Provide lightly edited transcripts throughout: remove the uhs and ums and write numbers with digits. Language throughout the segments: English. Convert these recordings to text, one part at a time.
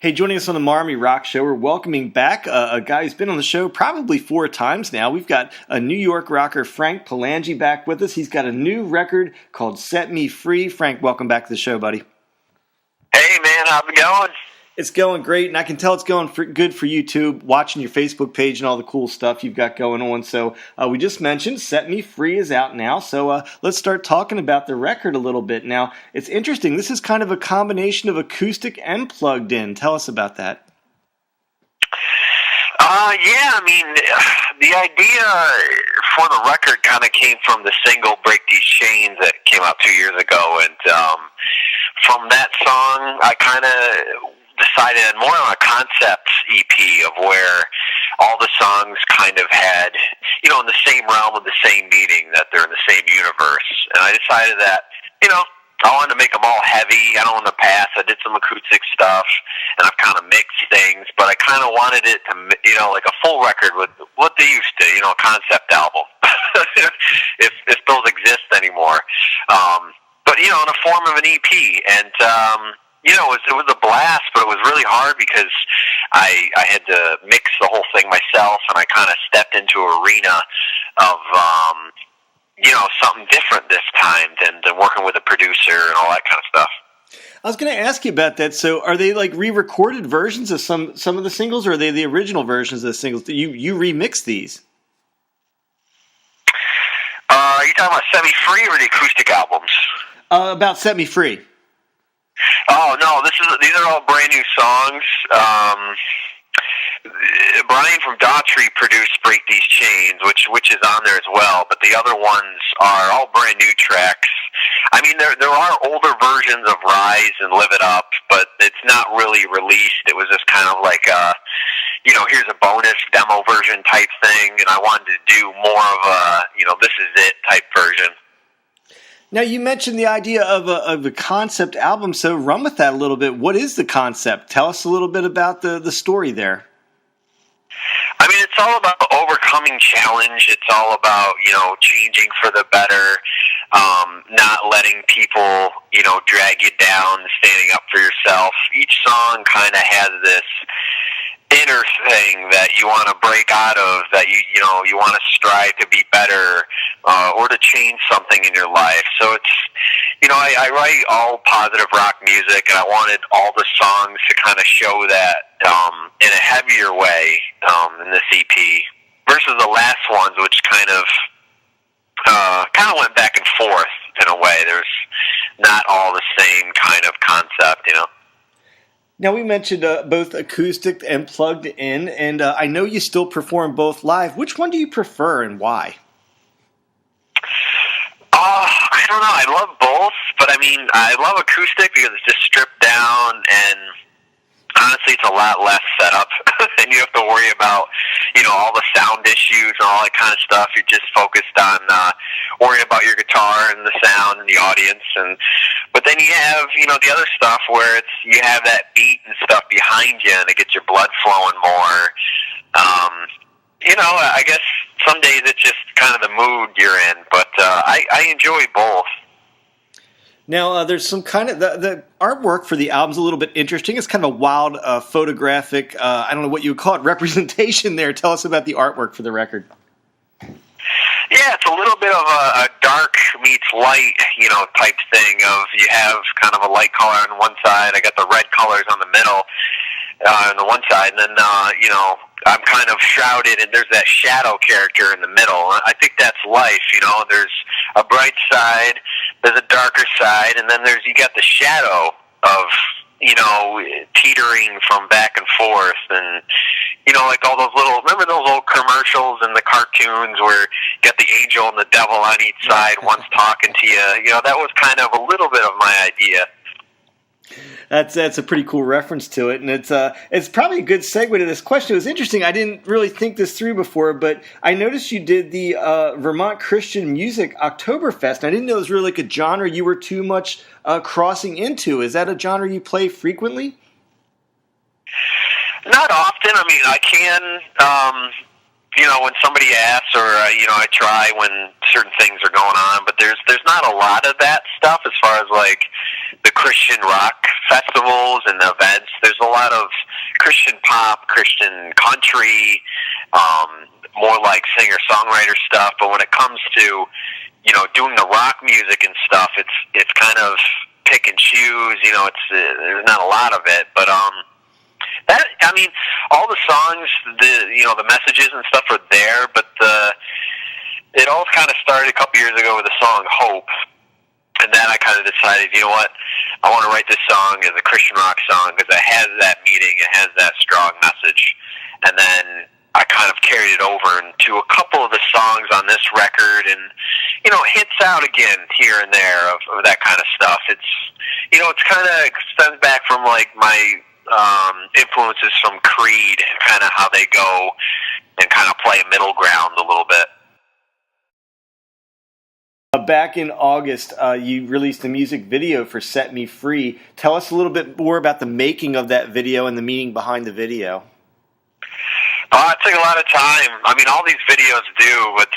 Hey, joining us on the Marmy Rock Show, we're welcoming back a guy who's been on the show probably 4 times now. We've got a New York rocker, Frank Palangi, back with us. He's got a new record called Set Me Free. Frank, welcome back to the show, buddy. Hey, man, how's it going? It's going great, and I can tell it's going good for you, too, watching your Facebook page and all the cool stuff you've got going on. So we just mentioned Set Me Free is out now, so let's start talking about the record a little bit. Now, it's interesting. This is kind of a combination of acoustic and plugged in. Tell us about that. The idea for the record kind of came from the single Break These Chains that came out 2 years ago, and from that song, I kind of decided more on a concept EP of where all the songs kind of had, in the same realm of the same meaning, that they're in the same universe. And I decided that, I wanted to make them all heavy. I know in the past I did some acoustic stuff, and I've kind of mixed things, but I kind of wanted it to, like a full record with what they used to, a concept album, if those exist anymore. But, in the form of an EP. And, it was a blast, but it was really hard because I had to mix the whole thing myself, and I kind of stepped into an arena of, something different this time than working with a producer and all that kind of stuff. I was going to ask you about that. So are they like re-recorded versions of some of the singles, or are they the original versions of the singles? You remix these? Are you talking about Set Me Free or the acoustic albums? About Set Me Free. Oh no, these are all brand new songs. Brian from Daughtry produced Break These Chains, which is on there as well, but the other ones are all brand new tracks. I mean, there are older versions of Rise and Live It Up, but it's not really released. It was just kind of like here's a bonus demo version type thing, and I wanted to do more of a, this is it type version. Now, you mentioned the idea of a concept album, so run with that a little bit. What is the concept? Tell us a little bit about the story there. I mean, it's all about overcoming challenge. It's all about, changing for the better, not letting people, drag you down, standing up for yourself. Each song kind of has this inner thing that you want to break out of, that you want to strive to be better, or to change something in your life. So it's, I write all positive rock music, and I wanted all the songs to kind of show that in a heavier way in this EP versus the last ones, which kind of went back and forth in a way. There's not all the same kind of concept, Now, we mentioned both acoustic and plugged in, and I know you still perform both live. Which one do you prefer and why? I don't know. I love both, but I love acoustic because it's just stripped down, and honestly, it's a lot less setup, and you have to worry about, all the sound issues and all that kind of stuff. You're just focused on worrying about your guitar and the sound and the audience, but then you have, the other stuff where you have that beat and stuff behind you, and it gets your blood flowing more. I guess some days it's just kind of the mood you're in, but I enjoy both. Now, there's some kind of, the artwork for the album's a little bit interesting. It's kind of a wild photographic, I don't know what you would call it, representation there. Tell us about the artwork for the record. Yeah, it's a little bit of a dark meets light, type thing of, you have kind of a light color on one side, I got the red colors on the middle, on the one side, and then, I'm kind of shrouded, and there's that shadow character in the middle. I think that's life, there's a bright side, there's a darker side, and then you got the shadow of, teetering from back and forth, and, like all those remember those old commercials and the cartoons where you got the angel and the devil on each side, one's talking to you, that was kind of a little bit of my idea. That's a pretty cool reference to it, and it's probably a good segue to this question. It was interesting. I didn't really think this through before, but I noticed you did the Vermont Christian Music Oktoberfest. I didn't know it was really like a genre you were too much crossing into. Is that a genre you play frequently? Not often. I can. when somebody asks, or I try when certain things are going on, but there's not a lot of that stuff as far as like the Christian rock festivals and events. There's a lot of Christian pop, Christian country, more like singer-songwriter stuff. But when it comes to doing the rock music and stuff, it's kind of pick and choose. There's not a lot of it, but all the songs, the messages and stuff are there, but it all kind of started a couple years ago with the song Hope, and then I kind of decided, you know what, I want to write this song as a Christian rock song because it has that meaning, it has that strong message, and then I kind of carried it over into a couple of the songs on this record, and hits out again here and there of that kind of stuff. It's kind of stems back from like my influences from Creed, kind of how they go and kind of play a middle ground a little bit. Back in August, you released a music video for Set Me Free. Tell us a little bit more about the making of that video and the meaning behind the video. It took a lot of time. All these videos do, but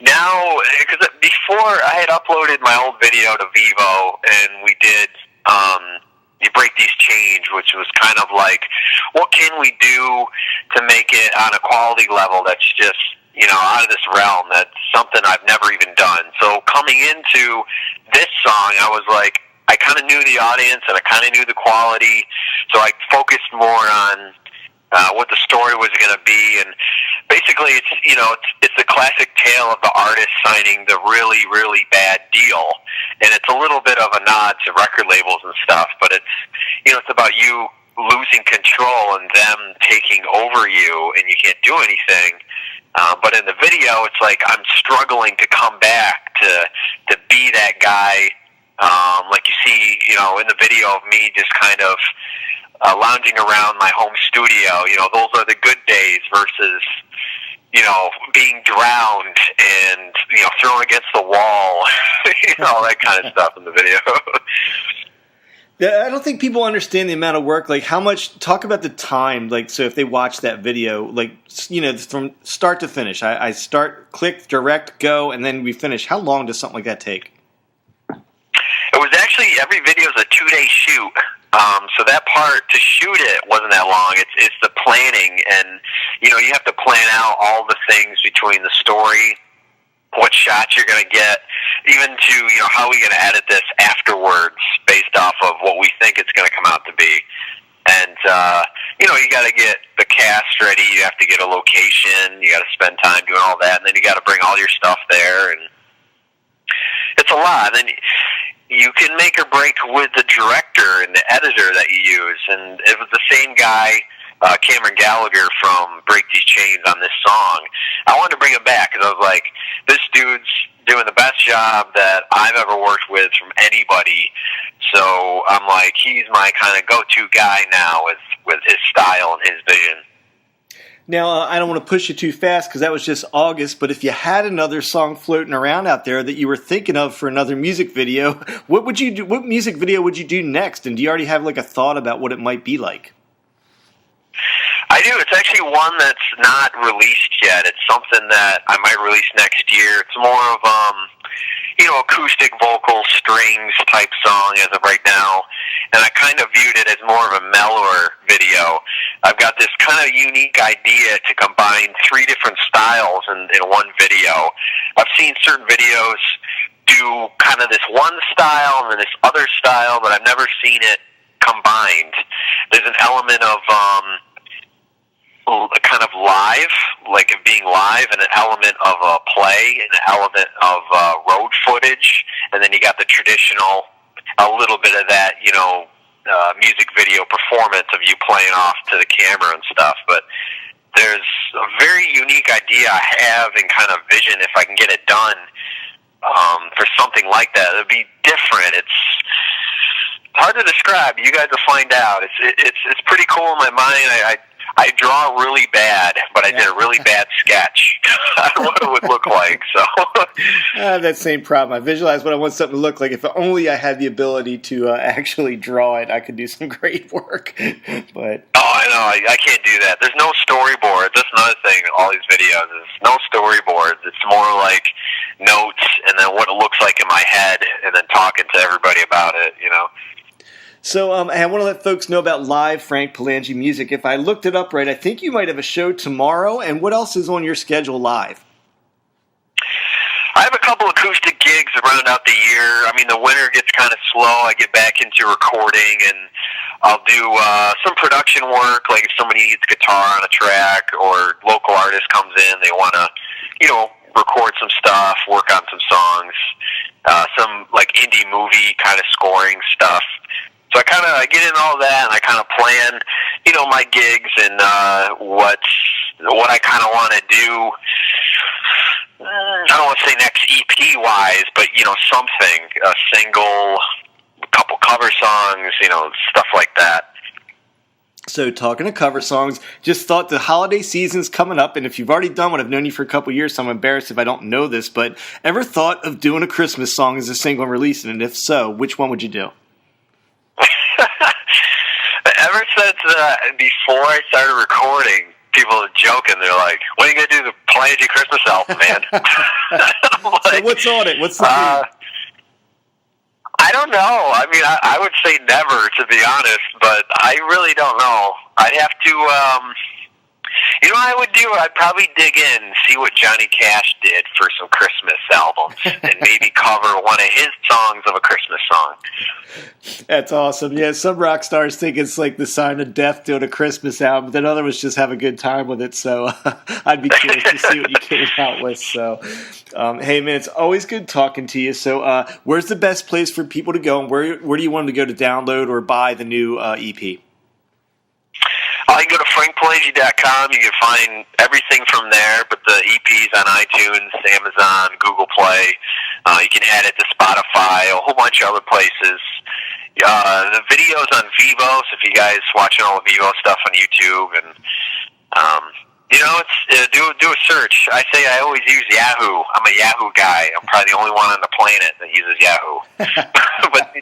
now, because before I had uploaded my old video to Vivo, and we did You Break These Chains, which was kind of like, what can we do to make it on a quality level that's just, out of this realm? That's something I've never even done. So coming into this song, I was like, I kind of knew the audience and I kind of knew the quality, so I focused more on what the story was going to be, and basically it's the classic tale of the artist signing the really, really bad deal, and it's a little bit of a nod to record labels and stuff, but it's about you losing control and them taking over you, and you can't do anything. But in the video, it's like I'm struggling to come back to be that guy, like you see, in the video of me just kind of lounging around my home studio. Those are the good days versus, being drowned and, thrown against the wall, all that kind of stuff in the video. I don't think people understand the amount of work, like how much, talk about the time, like, so if they watch that video, like, from start to finish, I start, click, direct, go, and then we finish. How long does something like that take? It was actually, every video is a 2-day shoot. So that part, to shoot it, wasn't that long. It's the planning, and, you have to plan out all the things between the story, what shots you're going to get, even to, how are we going to edit this afterwards based off of what we think it's going to come out to be. And, you got to get the cast ready, you have to get a location, you got to spend time doing all that, and then you got to bring all your stuff there, and it's a lot. And you can make or break with the director and the editor that you use, and it was the same guy, Cameron Gallagher from Break These Chains, on this song. I wanted to bring him back because I was like, this dude's doing the best job that I've ever worked with from anybody. So I'm like, he's my kind of go-to guy now with his style and his vision. Now, I don't want to push you too fast because that was just August, but if you had another song floating around out there that you were thinking of for another music video, what would you do? What music video would you do next? And do you already have like a thought about what it might be like? I do. It's actually one that's not released yet. It's something that I might release next year. It's more of acoustic vocal strings type song as of right now, and I kind of viewed it as more of a mellower video. I've got this kind of unique idea to combine 3 different styles in one video. I've seen certain videos do kind of this one style and then this other style, but I've never seen it combined. There's an element of kind of live, like it being live, and an element of play, and an element of road footage, and then you got the traditional, a little bit of that, music video performance of you playing off to the camera and stuff. But there's a very unique idea I have and kind of vision, if I can get it done, for something like that. It would be different. It's hard to describe. You guys will find out. It's pretty cool in my mind. I draw really bad, but I did a really bad sketch on what it would look like. So I have that same problem. I visualize what I want something to look like. If only I had the ability to actually draw it, I could do some great work. But I know. I can't do that. There's no storyboard. That's another thing. All these videos is no storyboards. It's more like notes and then what it looks like in my head, and then talking to everybody about it. So I want to let folks know about live Frank Palangi music. If I looked it up right, I think you might have a show tomorrow. And what else is on your schedule live? I have a couple acoustic gigs round out the year. I mean, the winter gets kind of slow. I get back into recording, and I'll do some production work, like if somebody needs guitar on a track or local artist comes in, they want to, record some stuff, work on some songs, some like indie movie kind of scoring stuff. So I get in all that, and I kind of plan, my gigs and what I kind of want to do. I don't want to say next EP wise, but something, a single, a couple cover songs, stuff like that. So talking to cover songs, just thought the holiday season's coming up, and if you've already done one, I've known you for a couple years, so I'm embarrassed if I don't know this, but ever thought of doing a Christmas song as a single and releasing it? And if so, which one would you do? Ever since before I started recording, people are joking. They're like, "When are you gonna do the Palangi Christmas album, man?" Like, so what's on it? What's the theme? I don't know. I mean, I would say never, to be honest, but I really don't know. I'd have to. What I would do? I'd probably dig in and see what Johnny Cash did for some Christmas albums, and maybe cover one of his songs of a Christmas song. That's awesome. Yeah, some rock stars think it's like the sign of death doing a Christmas album. Then others just have a good time with it. So I'd be curious to see what you came out with. So, hey, man, it's always good talking to you. So where's the best place for people to go, and where do you want them to go to download or buy the new EP? You can go to frankpalangi.com. You can find everything from there, but the EP's on iTunes, Amazon, Google Play. You can add it to Spotify, a whole bunch of other places. The video's on Vivo, so if you guys watching all the Vivo stuff on YouTube, and it's do a search. I say I always use Yahoo. I'm a Yahoo guy. I'm probably the only one on the planet that uses Yahoo. But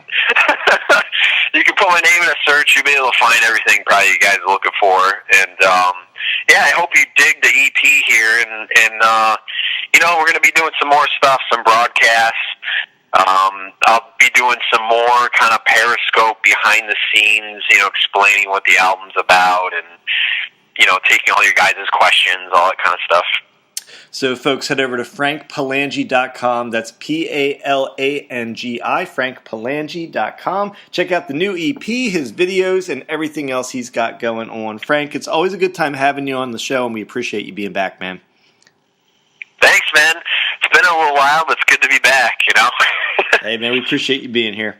you can put my name in a search. You'll be able to find everything probably you guys are looking for. And I hope you dig the EP here. And we're going to be doing some more stuff, some broadcasts. I'll be doing some more kind of Periscope behind the scenes, explaining what the album's about, and taking all your guys' questions, all that kind of stuff. So, folks, head over to frankpalangi.com. That's Palangi, frankpalangi.com. Check out the new EP, his videos, and everything else he's got going on. Frank, it's always a good time having you on the show, and we appreciate you being back, man. Thanks, man. It's been a little while, but it's good to be back, Hey, man, we appreciate you being here.